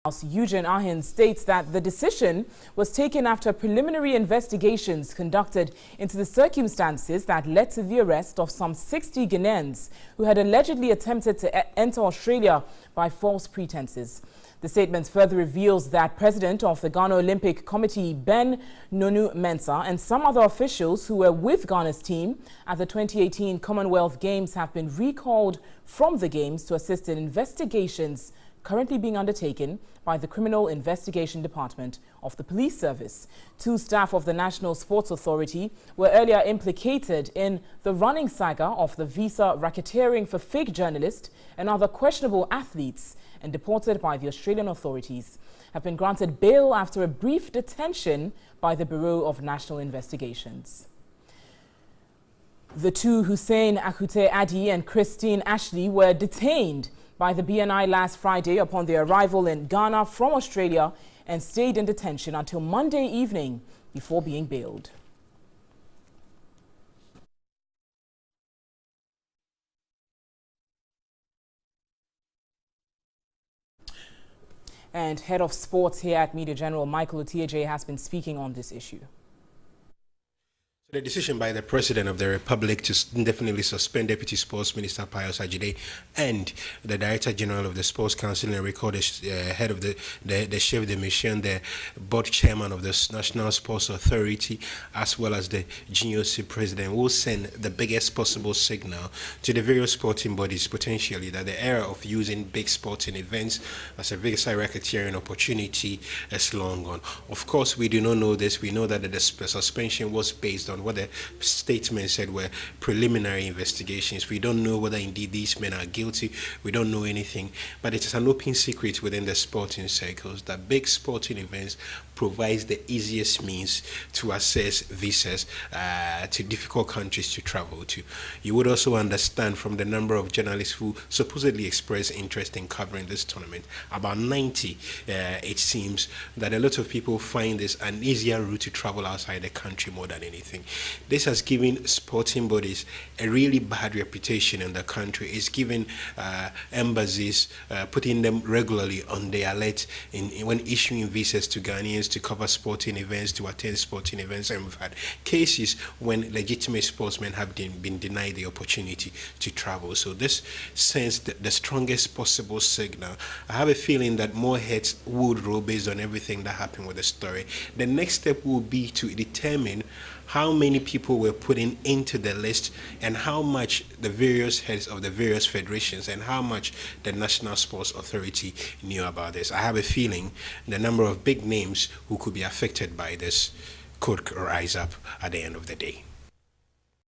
Eugene Ahin states that the decision was taken after preliminary investigations conducted into the circumstances that led to the arrest of some 60 Ghanaians who had allegedly attempted to enter Australia by false pretenses. The statement further reveals that President of the Ghana Olympic Committee, Ben Nonu Mensah, and some other officials who were with Ghana's team at the 2018 Commonwealth Games have been recalled from the Games to assist in investigations currently being undertaken by the Criminal Investigation Department of the Police Service. 2 staff of the National Sports Authority were earlier implicated in the running saga of the visa racketeering for fake journalists and other questionable athletes, and deported by the Australian authorities, have been granted bail after a brief detention by the Bureau of National Investigations. The 2 Hussein Akute Adi and Christine Ashley were detained by the BNI last Friday upon their arrival in Ghana from Australia and stayed in detention until Monday evening before being bailed. And head of sports here at Media General, Michael Otieje, has been speaking on this issue. The decision by the President of the Republic to indefinitely suspend Deputy Sports Minister Pius Ajide and the Director General of the Sports Council and record head of the chef de mission, the board chairman of the National Sports Authority, as well as the GOC President, will send the biggest possible signal to the various sporting bodies potentially that the era of using big sporting events as a visa racketeering opportunity is long gone. Of course, we do not know this. We know that the suspension was based on what the statement said were preliminary investigations. We don't know whether indeed these men are guilty. We don't know anything, but it is an open secret within the sporting circles that big sporting events provides the easiest means to access visas to difficult countries to travel to. You would also understand from the number of journalists who supposedly express interest in covering this tournament, about 90, it seems that a lot of people find this an easier route to travel outside the country more than anything. This has given sporting bodies a really bad reputation in the country. It's given embassies, putting them regularly on the alert when issuing visas to Ghanaians to cover sporting events, to attend sporting events. And we've had cases when legitimate sportsmen have been denied the opportunity to travel. So this sends the strongest possible signal. I have a feeling that more heads would roll based on everything that happened with the story. The next step will be to determine how many people were put into the list and how much the various heads of the various federations and how much the National Sports Authority knew about this. I have a feeling the number of big names who could be affected by this could rise up at the end of the day.